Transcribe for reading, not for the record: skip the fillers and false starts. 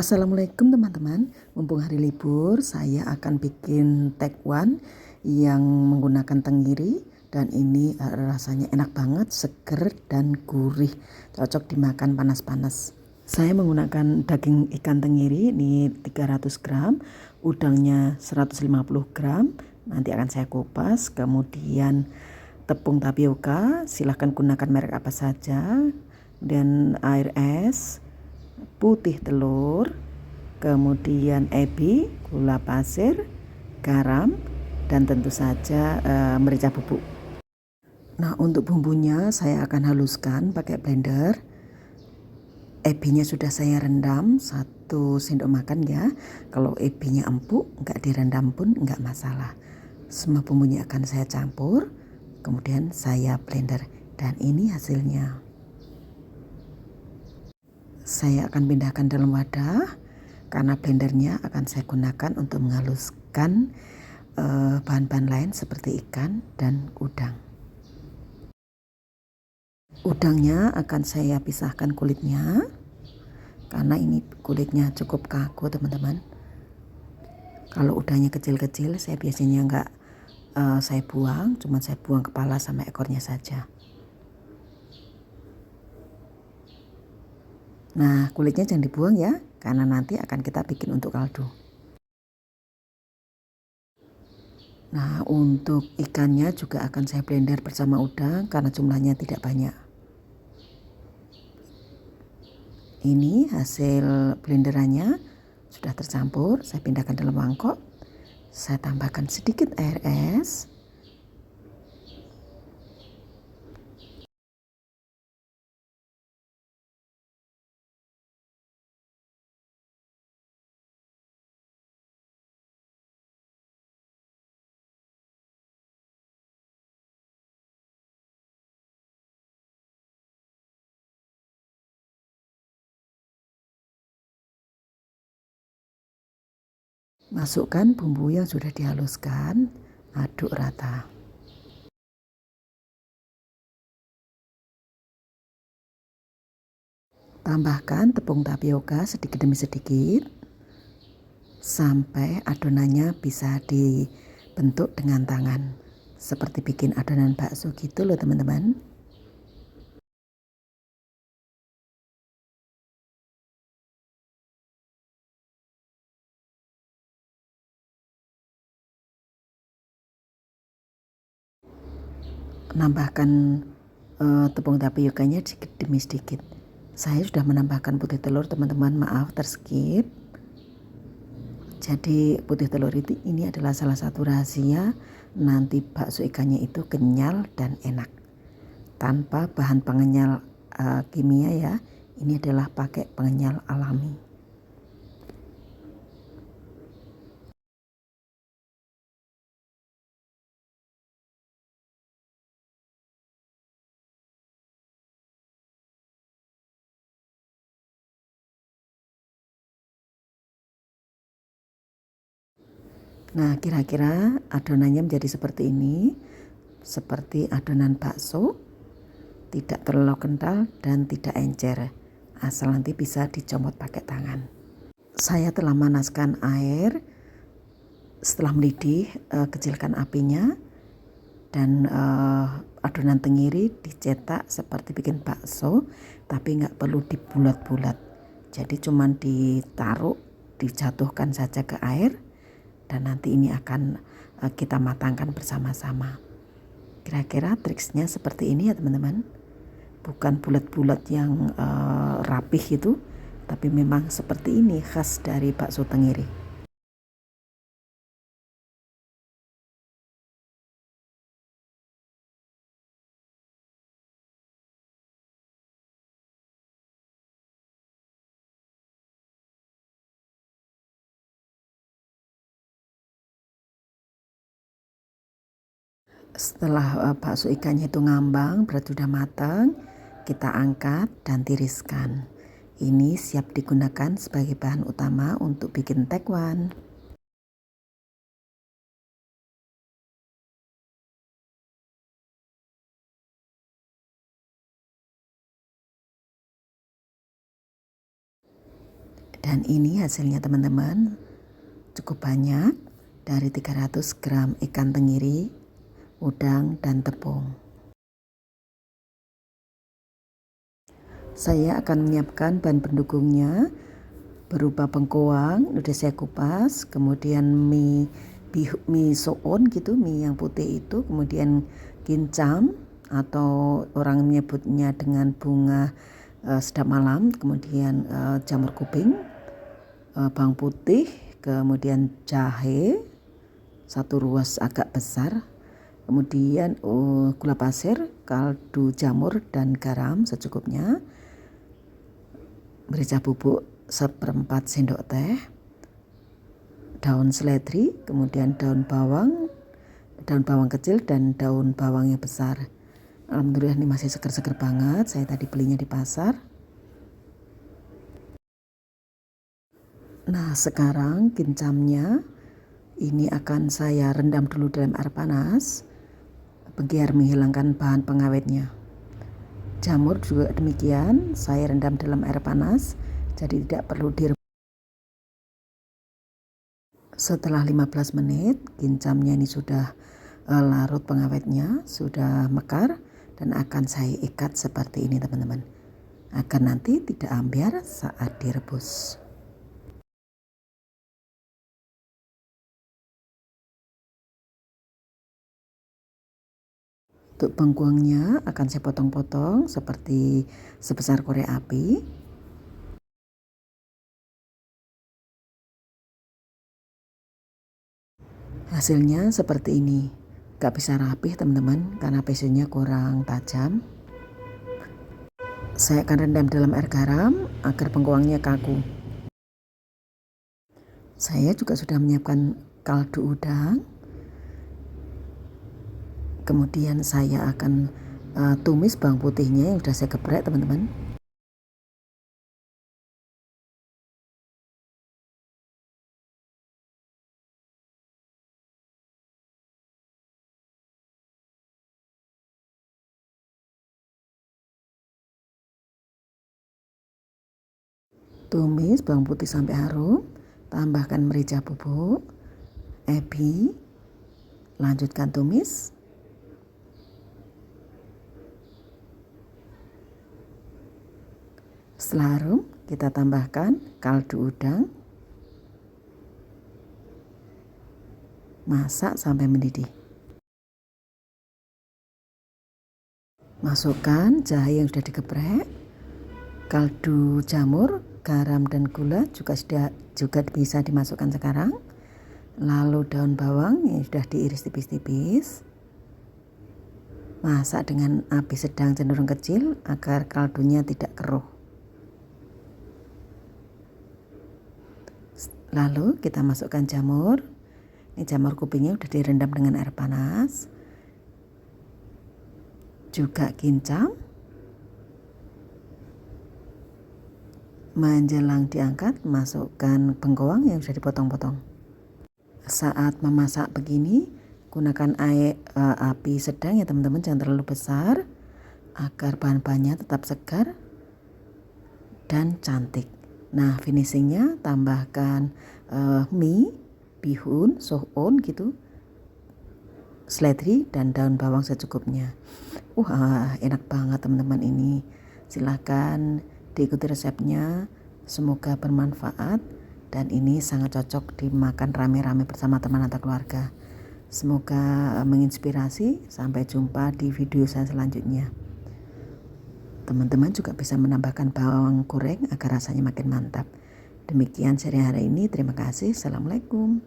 Assalamualaikum teman-teman, mumpung hari libur saya akan bikin tekwan yang menggunakan tenggiri dan ini rasanya enak banget, seger dan gurih, cocok dimakan panas-panas. Saya menggunakan daging ikan tenggiri ini 300 gram, udangnya 150 gram, nanti akan saya kupas, kemudian tepung tapioka, silahkan gunakan merek apa saja, dan air es, putih telur, kemudian ebi, gula pasir, garam, dan tentu saja merica bubuk. Nah, untuk bumbunya saya akan haluskan pakai blender. Ebinya sudah saya rendam 1 sendok makan ya. Kalau ebinya empuk nggak direndam pun nggak masalah. Semua bumbunya akan saya campur, kemudian saya blender, dan ini hasilnya. Saya akan pindahkan dalam wadah karena blendernya akan saya gunakan untuk menghaluskan bahan-bahan lain seperti ikan dan udang. Udangnya akan saya pisahkan kulitnya karena ini kulitnya cukup kaku teman-teman. Kalau udangnya kecil-kecil saya biasanya nggak saya buang, cuma saya buang kepala sama ekornya saja. Nah, kulitnya jangan dibuang ya, karena nanti akan kita bikin untuk kaldu. Nah, untuk ikannya juga akan saya blender bersama udang karena jumlahnya tidak banyak. Ini hasil blenderannya sudah tercampur, saya pindahkan dalam mangkok. Saya tambahkan sedikit air es. Masukkan bumbu yang sudah dihaluskan, aduk rata. Tambahkan tepung tapioka sedikit demi sedikit sampai adonannya bisa dibentuk dengan tangan. Seperti bikin adonan bakso gitu loh teman-teman. Menambahkan tepung tapiokanya sedikit demi sedikit. Saya sudah menambahkan putih telur teman-teman, maaf terskip. Jadi putih telur ini adalah salah satu rahasia nanti bakso ikannya itu kenyal dan enak. Tanpa bahan pengenyal kimia ya, ini adalah pakai pengenyal alami. Nah, kira-kira adonannya menjadi seperti ini, seperti adonan bakso, tidak terlalu kental dan tidak encer, asal nanti bisa dicomot pakai tangan. Saya telah manaskan air, setelah mendidih kecilkan apinya, dan adonan tenggiri dicetak seperti bikin bakso, tapi nggak perlu dibulat-bulat. Jadi cuman ditaruh, dijatuhkan saja ke air, dan nanti ini akan kita matangkan bersama-sama. Kira-kira triksnya seperti ini ya teman-teman. Bukan bulat-bulat yang rapih itu, tapi memang seperti ini khas dari bakso tenggiri. Setelah bakso ikannya itu ngambang, berarti sudah matang, kita angkat dan tiriskan. Ini siap digunakan sebagai bahan utama untuk bikin tekwan. Dan ini hasilnya teman-teman, cukup banyak, dari 300 gram ikan tenggiri, udang dan tepung. Saya akan menyiapkan bahan pendukungnya berupa bengkoang, udah saya kupas, kemudian mie soon gitu, mie yang putih itu, kemudian kincam atau orang menyebutnya dengan bunga sedap malam, kemudian jamur kuping, bawang putih, kemudian jahe 1 ruas agak besar, kemudian gula pasir, kaldu jamur dan garam secukupnya, merica bubuk 1/4 sendok teh, daun seledri, kemudian daun bawang kecil dan daun bawang yang besar. Alhamdulillah ini masih seger-seger banget, saya tadi belinya di pasar. Nah sekarang kincamnya ini akan saya rendam dulu dalam air panas biar menghilangkan bahan pengawetnya. Jamur juga demikian, saya rendam dalam air panas, jadi tidak perlu direbus. Setelah 15 menit, kincamnya ini sudah larut pengawetnya, sudah mekar, dan akan saya ikat seperti ini teman-teman, agar nanti tidak ambiar saat direbus. Untuk bengkuangnya akan saya potong-potong seperti sebesar korek api. Hasilnya seperti ini. Gak bisa rapih teman-teman karena pisaunya kurang tajam. Saya akan rendam dalam air garam agar bengkuangnya kaku. Saya juga sudah menyiapkan kaldu udang. Kemudian saya akan tumis bawang putihnya yang sudah saya geprek teman-teman. Tumis bawang putih sampai harum, tambahkan merica bubuk, ebi, lanjutkan tumis. Setelah harum, kita tambahkan kaldu udang. Masak sampai mendidih. Masukkan jahe yang sudah digeprek, kaldu jamur, garam dan gula juga bisa dimasukkan sekarang. Lalu daun bawang yang sudah diiris tipis-tipis. Masak dengan api sedang cenderung kecil agar kaldunya tidak keruh. Lalu kita masukkan jamur. Ini jamur kupingnya sudah direndam dengan air panas. Juga kincam. Menjelang diangkat, masukkan bengkoang yang sudah dipotong-potong. Saat memasak begini, gunakan api sedang ya teman-teman, jangan terlalu besar agar bahan-bahannya tetap segar dan cantik. Nah finishingnya tambahkan mie, bihun, soon gitu, seledri dan daun bawang secukupnya. Enak banget teman-teman ini. Silahkan diikuti resepnya, semoga bermanfaat dan ini sangat cocok dimakan rame-rame bersama teman atau keluarga. Semoga menginspirasi. Sampai jumpa di video saya selanjutnya. Teman-teman juga bisa menambahkan bawang goreng agar rasanya makin mantap. Demikian sharing hari ini. Terima kasih. Assalamualaikum.